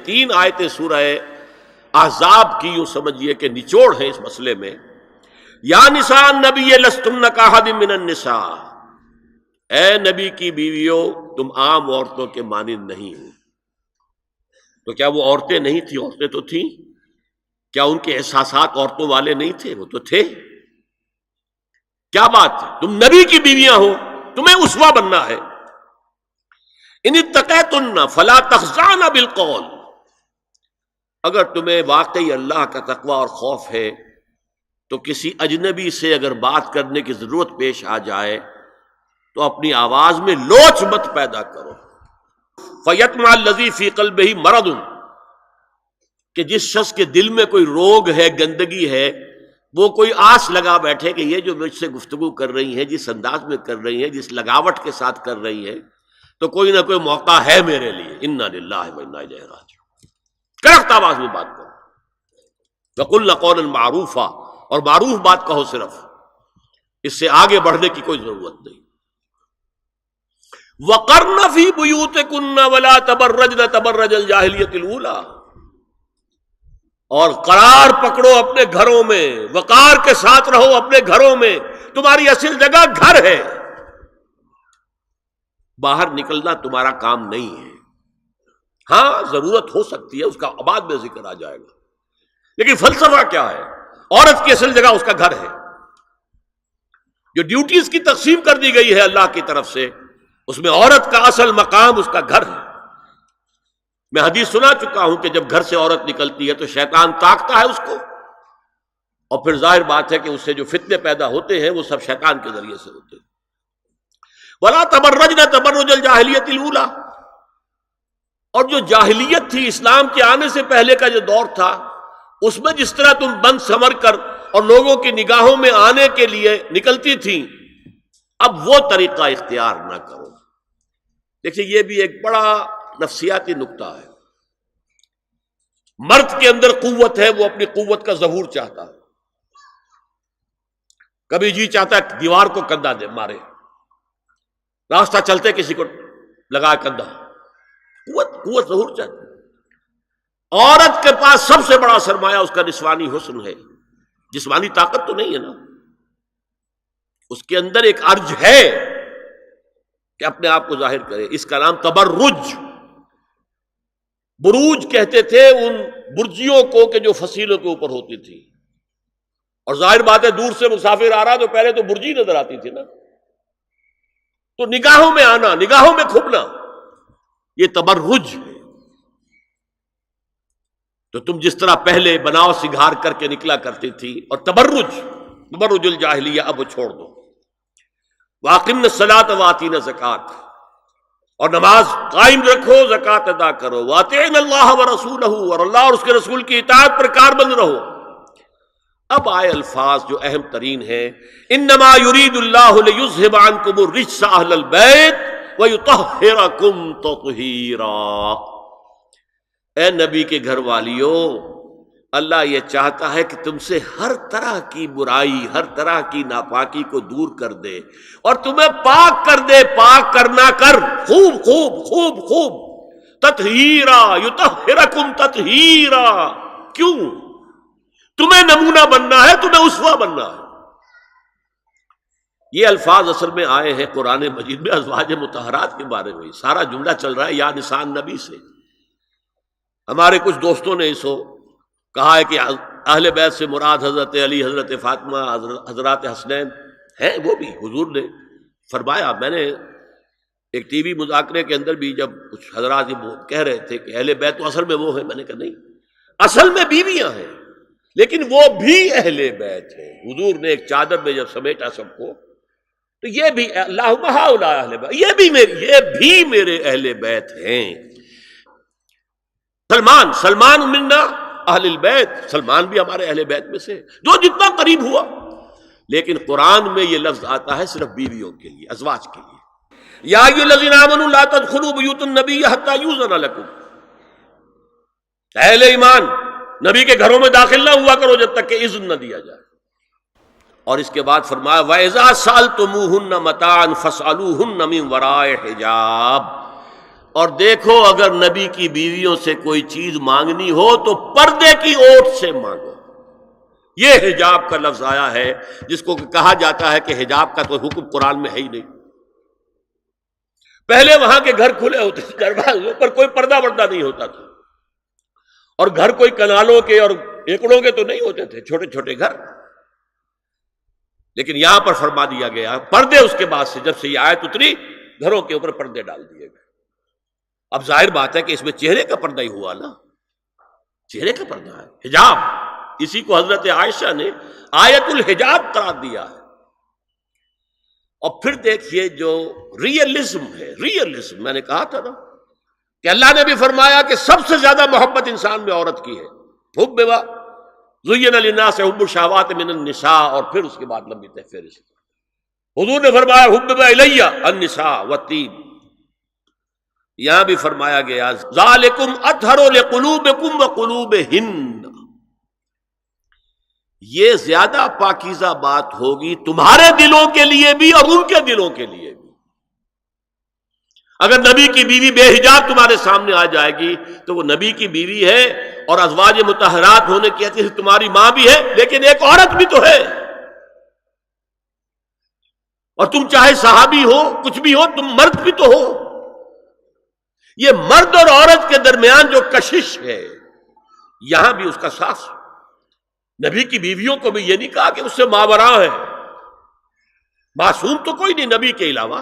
تین آیتیں سورہ احزاب کی یوں سمجھیے کہ نچوڑ ہے اس مسئلے میں. یا نساء النبی لستن کاحد من النساء، اے نبی کی بیویوں تم عام عورتوں کے مانند نہیں ہو. تو کیا وہ عورتیں نہیں تھیں؟ عورتیں تو تھیں. کیا ان کے احساسات عورتوں والے نہیں تھے؟ وہ تو تھے. کیا بات ہے، تم نبی کی بیویاں ہو، تمہیں اسوہ بننا ہے. ان اتقیتن فلا تخضعن بالقول، اگر تمہیں واقعی اللہ کا تقوی اور خوف ہے تو کسی اجنبی سے اگر بات کرنے کی ضرورت پیش آ جائے تو اپنی آواز میں لوچ مت پیدا کرو. فَيَطْمَعَ الَّذِي فِي قَلْبِهِ مَرَضٌ، کہ جس شخص کے دل میں کوئی روگ ہے، گندگی ہے، وہ کوئی آس لگا بیٹھے کہ یہ جو مجھ سے گفتگو کر رہی ہیں، جس انداز میں کر رہی ہیں، جس لگاوٹ کے ساتھ کر رہی ہیں، تو کوئی نہ کوئی موقع ہے میرے لیے. اِنَّا لِلَّهِ وَإِنَّا إِلَيْهِ رَاجِعُونَ. کرخت آواز میں بات کرو. وَقُلْنَ قَوْلًا مَعْرُوفًا، اور معروف بات کہو. صرف اس سے آگے بڑھنے کی کوئی ضرورت نہیں. وَقَرْنَ فِي بُيُوتِكُنَّ وَلَا تَبَرَّجْنَ تَبَرَّجَ الْجَاهِلِيَّةِ الْأُولَىٰ، اور قرار پکڑو اپنے گھروں میں، وقار کے ساتھ رہو اپنے گھروں میں. تمہاری اصل جگہ گھر ہے، باہر نکلنا تمہارا کام نہیں ہے. ہاں ضرورت ہو سکتی ہے، اس کا بعد میں ذکر آ جائے گا، لیکن فلسفہ کیا ہے؟ عورت کی اصل جگہ اس کا گھر ہے. جو ڈیوٹیز کی تقسیم کر دی گئی ہے اللہ کی طرف سے، اس میں عورت کا اصل مقام اس کا گھر ہے. میں حدیث سنا چکا ہوں کہ جب گھر سے عورت نکلتی ہے تو شیطان تاکتا ہے اس کو، اور پھر ظاہر بات ہے کہ اس سے جو فتنے پیدا ہوتے ہیں وہ سب شیطان کے ذریعے سے ہوتے ہیں. وَلَا تَبَرَّجْنَ تَبَرُّجَ الْجَاهِلِيَّةِ الْأُولَىٰ، اور جو جاہلیت تھی، اسلام کے آنے سے پہلے کا جو دور تھا، اس میں جس طرح تم بند سمر کر اور لوگوں کی نگاہوں میں آنے کے لیے نکلتی تھیں، اب وہ طریقہ اختیار نہ کرو. دیکھیے یہ بھی ایک بڑا نفسیاتی نکتہ ہے. مرد کے اندر قوت ہے، وہ اپنی قوت کا ظہور چاہتا ہے. کبھی جی چاہتا ہے دیوار کو کندھا دے مارے، راستہ چلتے کسی کو لگا کندھا. قوت ظہور چاہتی ہے. عورت کے پاس سب سے بڑا سرمایہ اس کا نسوانی حسن ہے. جسمانی طاقت تو نہیں ہے نا، اس کے اندر ایک ارج ہے کہ اپنے آپ کو ظاہر کرے. اس کا نام تبرج. بروج کہتے تھے ان برجیوں کو کہ جو فصیلوں کے اوپر ہوتی تھی. اور ظاہر بات ہے دور سے مسافر آ رہا تو پہلے تو برجی نظر آتی تھی نا، تو نگاہوں میں آنا، نگاہوں میں کھپنا، یہ تبرج ہے. تو تم جس طرح پہلے بناؤ سنگھار کر کے نکلا کرتی تھی، اور تبرج الجاہلیہ اب وہ چھوڑ دو. وَأَقِمْنَ الصَّلَاةَ وَآتِينَ الزَّكَاةَ، اور نماز قائم رکھو، زکوٰۃ ادا کرو. وَأَطِعْنَ اللَّهَ وَرَسُولَهُ، اور اللہ اور اس کے رسول کی اطاعت پر کاربند رہو. اب آئے الفاظ جو اہم ترین ہیں. انما یرید اللہ لیذھب عنکم الرجس اہل البیت ویطہرکم تطہیرا. اے نبی کے گھر والیو، اللہ یہ چاہتا ہے کہ تم سے ہر طرح کی برائی، ہر طرح کی ناپاکی کو دور کر دے اور تمہیں پاک کر دے. پاک کرنا کر، خوب خوب خوب خوب. تطہیرا، یطہرکم تطہیرا. کیوں؟ تمہیں نمونہ بننا ہے، تمہیں اسوہ بننا ہے. یہ الفاظ اصل میں آئے ہیں قرآن مجید میں ازواج مطہرات کے بارے میں. سارا جملہ چل رہا ہے یا نساء النبی سے. ہمارے کچھ دوستوں نے اسو کہا ہے کہ اہل بیت سے مراد حضرت علی، حضرت فاطمہ، حضرات حسنین ہیں. وہ بھی حضور نے فرمایا. میں نے ایک ٹی وی مذاکرے کے اندر بھی جب کچھ حضرات یہ کہہ رہے تھے کہ اہل بیت تو اصل میں وہ ہیں، میں نے کہا نہیں، اصل میں بیویاں ہیں لیکن وہ بھی اہل بیت ہیں. حضور نے ایک چادر میں جب سمیٹا سب کو، تو یہ بھی اللہم ہؤلاء اہل بیت، یہ بھی میرے اہل بیت ہیں. سلمان منا اہل البیت، سلمان بھی ہمارے اہل بیت میں سے، جو جتنا قریب ہوا. لیکن قرآن میں یہ لفظ آتا ہے صرف بیویوں کے لیے، ازواج کے لیے. یا ایھا الذین آمنوا لا تدخلوا بیوت النبی حتی یؤذن لکم. اہل ایمان، نبی کے گھروں میں داخل نہ ہوا کرو جب تک کہ اذن نہ دیا جائے. اور اس کے بعد فرمایا وَإِذَا سَأَلْتُمُوهُنَّ مَتَاعًا فَاسْأَلُوهُنَّ مِنْ وَرَاءِ حِجَابٍ. اور دیکھو اگر نبی کی بیویوں سے کوئی چیز مانگنی ہو تو پردے کی اوٹ سے مانگو. یہ حجاب کا لفظ آیا ہے جس کو کہا جاتا ہے کہ حجاب کا تو حکم قرآن میں ہے ہی نہیں. پہلے وہاں کے گھر کھلے ہوتے تھے، دروازوں پر کوئی پردہ وردہ نہیں ہوتا تھا، اور گھر کوئی کنالوں کے اور ایکڑوں کے تو نہیں ہوتے تھے، چھوٹے چھوٹے گھر. لیکن یہاں پر فرما دیا گیا پردے اس کے بعد سے، جب سے یہ آیت اتری گھروں کے اوپر پردے ڈال دیے گئے. اب ظاہر بات ہے کہ اس میں چہرے کا پردہ ہی ہوا نا، چہرے کا پردہ ہے حجاب. اسی کو حضرت عائشہ نے آیت الحجاب قرار دیا ہے. اور پھر دیکھیے جو ریئلزم ہے، ریئلزم میں نے کہا تھا نا کہ اللہ نے بھی فرمایا کہ سب سے زیادہ محبت انسان میں عورت کی ہے. حب زین للناس حب الشہوات من النساء، اور پھر اس کے بعد لمبی فہرست. حضور نے فرمایا حبب الیہ النساء والطیب. یہاں بھی فرمایا گیا ذالکم اطہر لقلوبکم وقلوبہن، یہ زیادہ پاکیزہ بات ہوگی تمہارے دلوں کے لیے بھی اور ان کے دلوں کے لیے بھی. اگر نبی کی بیوی بے حجاب تمہارے سامنے آ جائے گی تو وہ نبی کی بیوی ہے اور ازواج مطہرات ہونے کی حیثیت سے تمہاری ماں بھی ہے، لیکن ایک عورت بھی تو ہے. اور تم چاہے صحابی ہو کچھ بھی ہو، تم مرد بھی تو ہو. یہ مرد اور عورت کے درمیان جو کشش ہے یہاں بھی اس کا ساس. نبی کی بیویوں کو بھی یہ نہیں کہا کہ اس سے ماوراء ہے، معصوم تو کوئی نہیں نبی کے علاوہ.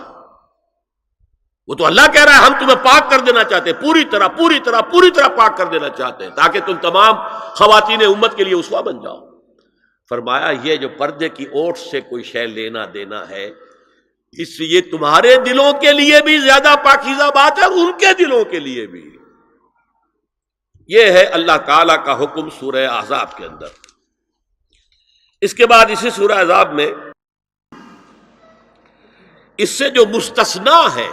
وہ تو اللہ کہہ رہا ہے ہم تمہیں پاک کر دینا چاہتے ہیں، پوری طرح پاک کر دینا چاہتے ہیں تاکہ تم تمام خواتین امت کے لیے اسوہ بن جاؤ. فرمایا یہ جو پردے کی اوٹ سے کوئی شے لینا دینا ہے، اس لیے تمہارے دلوں کے لیے بھی زیادہ پاکیزہ بات ہے اور ان کے دلوں کے لیے بھی. یہ ہے اللہ تعالی کا حکم سورہ احزاب کے اندر. اس کے بعد اسی سورہ احزاب میں اس سے جو مستثنا ہے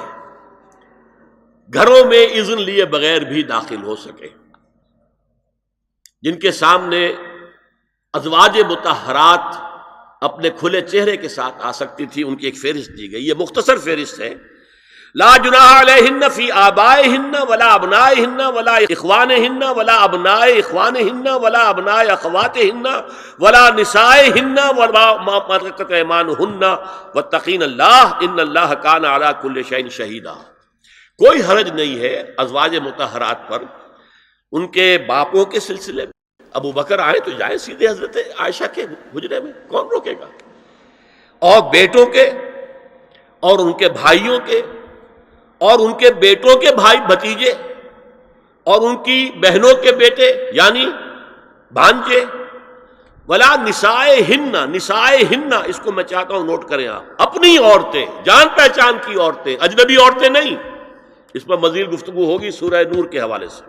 گھروں میں اذن لیے بغیر بھی داخل ہو سکے، جن کے سامنے ازواج مطہرات اپنے کھلے چہرے کے ساتھ آ سکتی تھی، ان کی ایک فہرست دی گئی. یہ مختصر فہرست ہے. لا جناح علیہن فی آبائہن ولا ابنائہن ولا اخوانہن ولا ابناء اخوانہن ولا ابناء اخواتہن ولا نسائہن ولا ما ملکت ایمانہن واتقین اللہ ان اللہ کان علی کل شیء شہیدا. کوئی حرج نہیں ہے ازواج مطہرات پر ان کے باپوں کے سلسلے میں. ابو بکر آئے تو جائیں سیدھے حضرت عائشہ کے حجرے میں، کون روکے گا؟ اور بیٹوں کے اور ان کے بھائیوں کے اور ان کے بیٹوں کے بھائی بھتیجے اور ان کی بہنوں کے بیٹے یعنی بھانجے. ولا نسائہن، نسائہن اس کو میں چاہتا ہوں نوٹ کریں آپ، اپنی عورتیں، جان پہچان کی عورتیں، اجنبی عورتیں نہیں. اس پر مزید گفتگو ہوگی سورہ نور کے حوالے سے.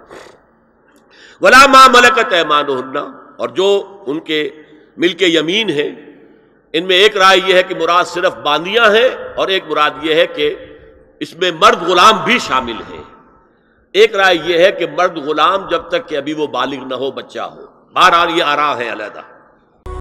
ولا ما ملکت ایمانہن، اور جو ان کے ملک یمین ہیں. ان میں ایک رائے یہ ہے کہ مراد صرف باندیاں ہیں اور ایک مراد یہ ہے کہ اس میں مرد غلام بھی شامل ہیں. ایک رائے یہ ہے کہ مرد غلام جب تک کہ ابھی وہ بالغ نہ ہو، بچہ ہو. بہرحال یہ آراء ہے علیحدہ.